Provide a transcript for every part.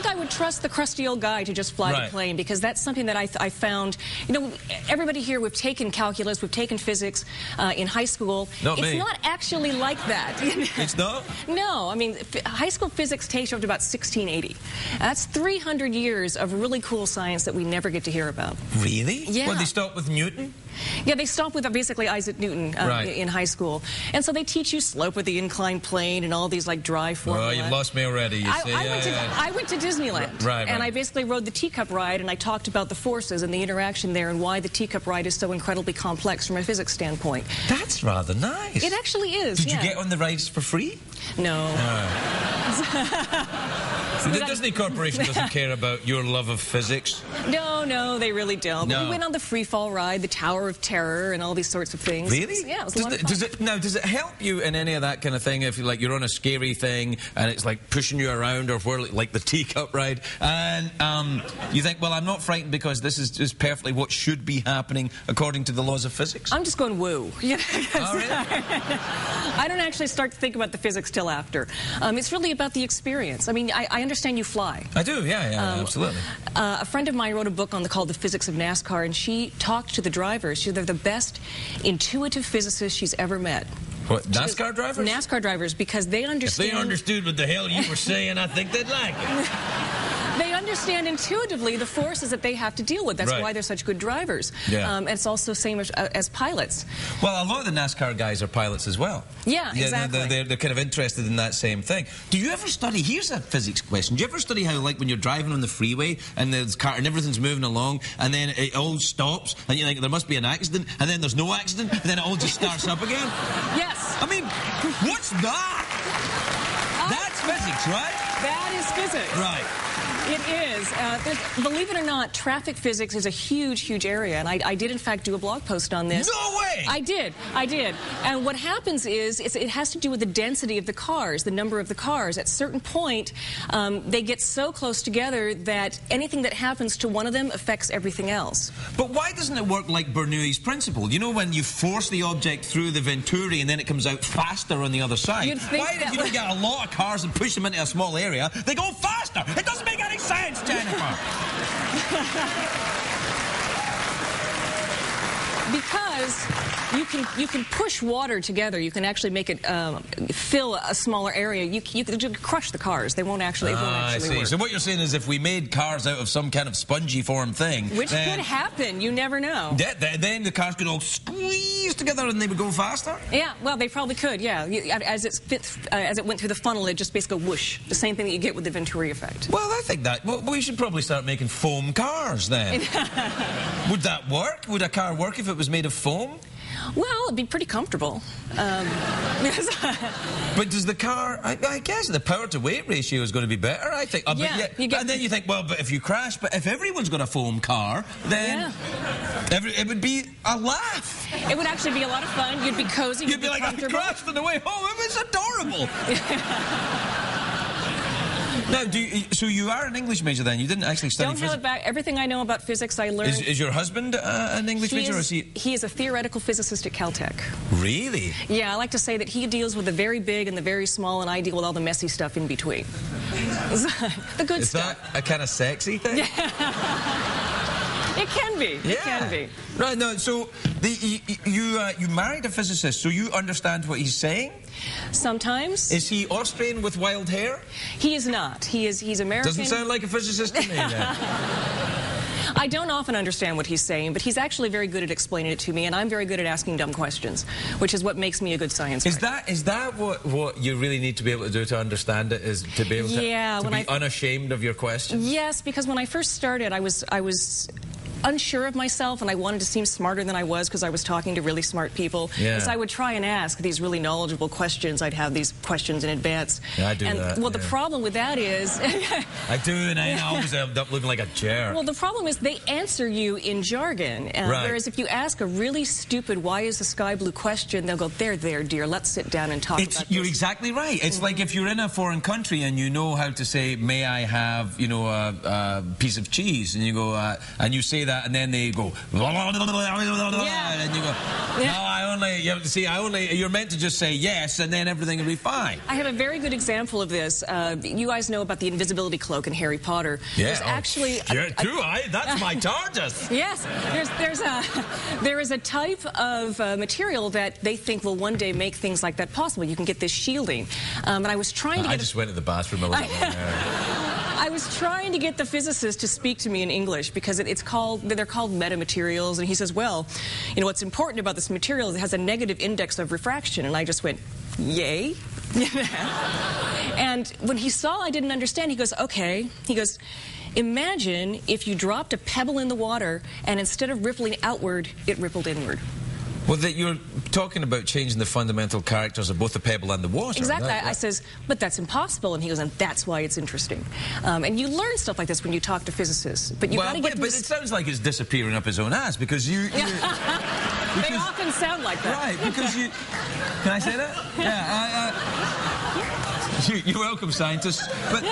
think I would trust the crusty old guy to just fly the plane, because that's something that I found, you know, everybody here, we've taken calculus, we've taken physics in high school. It's not actually like that. It's not? No, I mean, high school physics takes you up to about 1680. That's 300 years of really cool science that we never get to hear about. Really? Yeah. Well, they stopped with Newton? Yeah, they stopped with basically Isaac Newton in high school. And so they teach you slope of the inclined plane and all these like dry formulas. Oh, you've lost me already, you see. I went to Disneyland. And I basically rode the teacup ride, and I talked about the forces and the interaction there and why the teacup ride is so incredibly complex from a physics standpoint. That's rather nice. It actually is. Did you get on the rides for free? No. So the Disney Corporation doesn't care about your love of physics? No, they really don't. No. But we went on the free fall ride, the Tower of Terror, and all these sorts of things. Really? Yeah, it was a lot of fun. Does it help you in any of that kind of thing if you're on a scary thing and it's like pushing you around, or where, like the teacup ride, and you think, well, I'm not frightened because this is just perfectly what should be happening according to the laws of physics? I'm just going woo. Oh, really? I don't actually start to think about the physics till after. It's really about the experience. I mean, I understand you fly. I do, yeah, absolutely. A friend of mine wrote a book called The Physics of NASCAR, and she talked to the drivers. They're the best intuitive physicists she's ever met. What, NASCAR drivers? NASCAR drivers, because they understand... If they understood what the hell you were saying, I think they'd like it. They understand intuitively the forces that they have to deal with. That's why they're such good drivers. Yeah. It's also the same as pilots. Well, a lot of the NASCAR guys are pilots as well. Yeah, exactly. They're kind of interested in that same thing. Do you ever study, here's a physics question, do you ever study how, like, when you're driving on the freeway and there's car and everything's moving along and then it all stops and you think there must be an accident, and then there's no accident, and then it all just starts up again? Yes. I mean, what's that? That's physics, right? That is physics. Right. It is. Believe it or not, traffic physics is a huge, huge area, and I did, in fact, do a blog post on this. No way! I did. And what happens is it has to do with the density of the cars, the number of the cars. At a certain point, they get so close together that anything that happens to one of them affects everything else. But why doesn't it work like Bernoulli's principle? You know, when you force the object through the venturi and then it comes out faster on the other side? Why, if you get a lot of cars and push them into a small area, they go faster? It doesn't make any sense, Jennifer. Because you can push water together. You can actually make it fill a smaller area. You can crush the cars. They won't actually. I see. Work. So what you're saying is, if we made cars out of some kind of spongy form thing, which could happen, you never know. Then the cars could all squeeze together and they would go faster. Yeah, well, they probably could. Yeah, as it went through the funnel, it just basically whoosh. The same thing that you get with the Venturi effect. Well, I think that we should probably start making foam cars then. Would that work? Would a car work if it was made of foam? Well, it'd be pretty comfortable. But does the car... I guess the power-to-weight ratio is going to be better, I think. And then you think, well, but if you crash... But if everyone's got a foam car, then it would be a laugh. It would actually be a lot of fun. You'd be cozy. You'd be like, I crashed on the way home. It was adorable. Now, so you are an English major then? You didn't actually study physics? Don't hold it back. Everything I know about physics, I learned... Is your husband an English major? Or is he... He is a theoretical physicist at Caltech. Really? Yeah, I like to say that he deals with the very big and the very small, and I deal with all the messy stuff in between. The good stuff. Is that a kind of sexy thing? It can be. Yeah. It can be. Right, no, so you married a physicist, so you understand what he's saying? Sometimes. Is he Austrian with wild hair? He is not. He's American. Doesn't sound like a physicist to me, then. I don't often understand what he's saying, but he's actually very good at explaining it to me, and I'm very good at asking dumb questions, which is what makes me a good science writer. Is that what you really need to be able to do to understand it, is to be able to be unashamed of your questions? Yes, because when I first started, I was unsure of myself, and I wanted to seem smarter than I was because I was talking to really smart people. Yeah. So I would try and ask these really knowledgeable questions. I'd have these questions in advance. Yeah, I do that. Well, the problem with that is... I do, and I always end up looking like a jerk. Well, the problem is they answer you in jargon. Whereas if you ask a really stupid, why is the sky blue question, they'll go, there, dear, let's sit down and talk about this. You're exactly right. It's like if you're in a foreign country and you know how to say, may I have, a piece of cheese, and you go, and you say that, and then they go, Yeah. and you go, you're meant to just say yes, and then everything will be fine. I have a very good example of this. You guys know about the invisibility cloak in Harry Potter. Yeah. There's actually that's my TARDIS. Yes, there is a type of material that they think will one day make things like that possible. You can get this shielding. And I was trying to get... I just went to the bathroom a little bit. I was trying to get the physicist to speak to me in English because they're called metamaterials, and he says, well, you know, what's important about this material is it has a negative index of refraction, and I just went, yay. And when he saw I didn't understand, he goes, okay. He goes, imagine if you dropped a pebble in the water and instead of rippling outward, it rippled inward. Well, that you're talking about changing the fundamental characters of both the pebble and the water. Exactly. Right? I says, but that's impossible. And he goes, and that's why it's interesting. And you learn stuff like this when you talk to physicists. But you got to get. But it sounds like it's disappearing up his own ass because you. They often sound like that. Right, because you. Can I say that? Yeah. You're welcome, scientists. But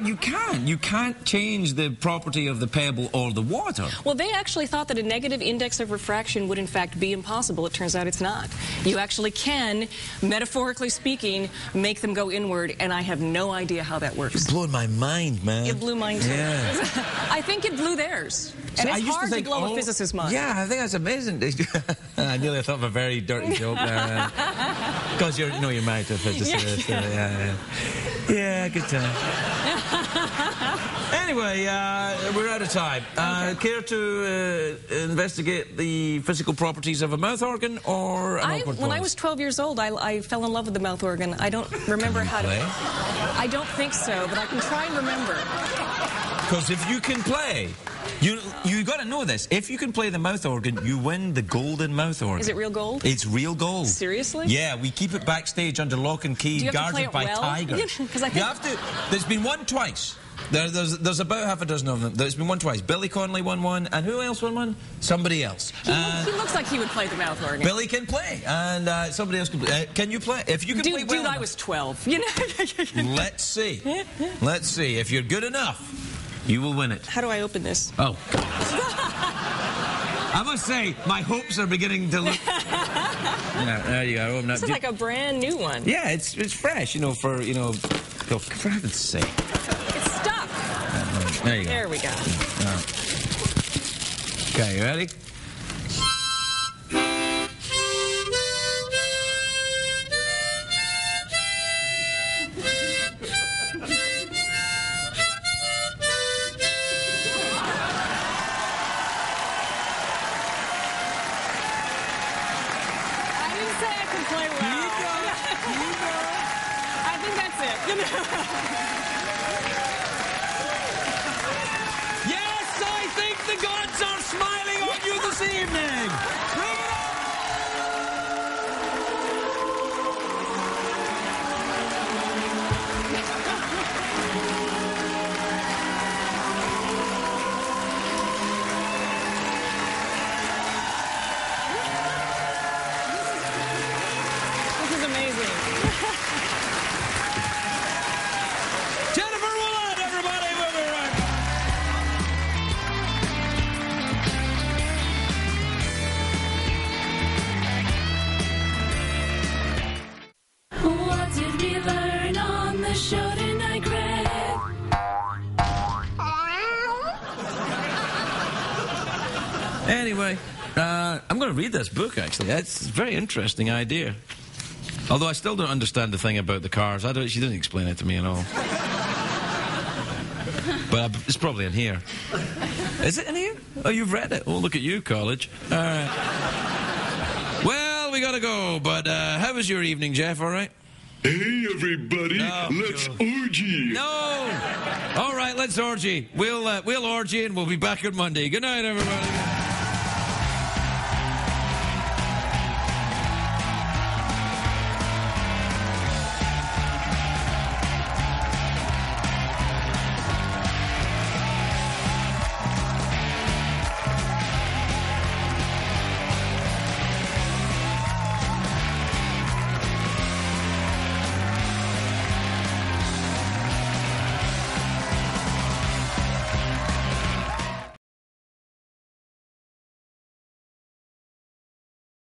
you can't change the property of the pebble or the water. Well, they actually thought that a negative index of refraction would in fact be impossible. It turns out it's not. You actually can, metaphorically speaking, make them go inward, and I have no idea how that works. It's blowing my mind, man. It blew mine too. Yeah. I think it blew theirs. And it's hard to blow a physicist's mind. Yeah, I think that's amazing. I nearly thought of a very dirty joke there. Because you're married to a physicist. Yeah, good time. Anyway, we're out of time. Care to investigate the physical properties of a mouth organ or an awkward When I was 12 years old, I fell in love with the mouth organ. I don't remember how to... I don't think so, but I can try and remember. Because if you can play... You got to know this. If you can play the mouth organ, you win the golden mouth organ. Is it real gold? It's real gold. Seriously? Yeah, we keep it backstage under lock and key, guarded by tigers. Because I think... You have to. There's been one twice. There's about half a dozen of them. There's been one twice. Billy Connolly won one, and who else won one? Somebody else. He looks like he would play the mouth organ. Billy can play, and somebody else can play. Can you play? If you can play well enough. I was 12. You know. Let's see. Let's see. If you're good enough, you will win it. How do I open this? Oh. I must say, my hopes are beginning to look... Yeah, there you go. This is like a brand new one. Yeah, it's fresh, for heaven's sake. It's stuck. There you go. There we go. Okay, you ready? Yes, I think the gods are smiling on you this evening. Bring it on. This is amazing. Anyway, I'm going to read this book, actually. It's a very interesting idea. Although I still don't understand the thing about the cars. She didn't explain it to me at all. But it's probably in here. Is it in here? Oh, you've read it. Oh, look at you, college. All right. Well, we got to go. But how was your evening, Jeff? All right? Hey, everybody, let's orgy. No. All right, let's orgy. We'll orgy and we'll be back on Monday. Good night, everybody.